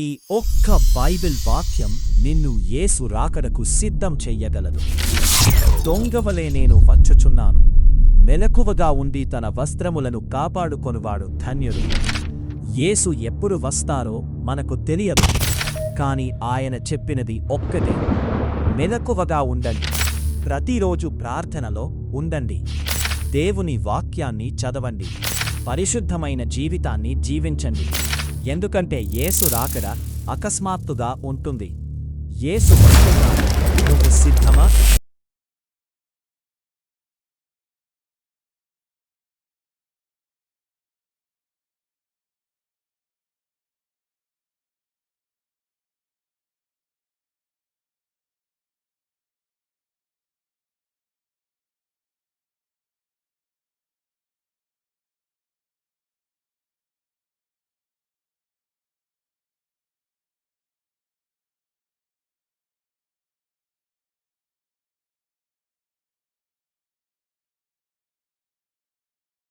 ఈ ఒక్క బైబిల్ వాక్యం నిన్ను యేసు రాకడకు సిద్ధం చెయ్యగలదు. దొంగవలే నేను వచ్చుచున్నాను. మెలకువగా ఉండి తన వస్త్రములను కాపాడుకొనువాడు ధన్యుడు. యేసు ఎప్పుడు వస్తారో మనకు తెలియదు, కాని ఆయన చెప్పినది ఒక్కటే: మెలకువగా ఉండండి, ప్రతిరోజు ప్రార్థనలో ఉండండి, దేవుని వాక్యాన్ని చదవండి, పరిశుద్ధమైన జీవితాన్ని జీవించండి. ఎందుకంటే యేసు రాకడ అకస్మాత్తుగా ఉంటుంది. యేసు వస్తున్నాడు. నువ్వు సిద్ధమా?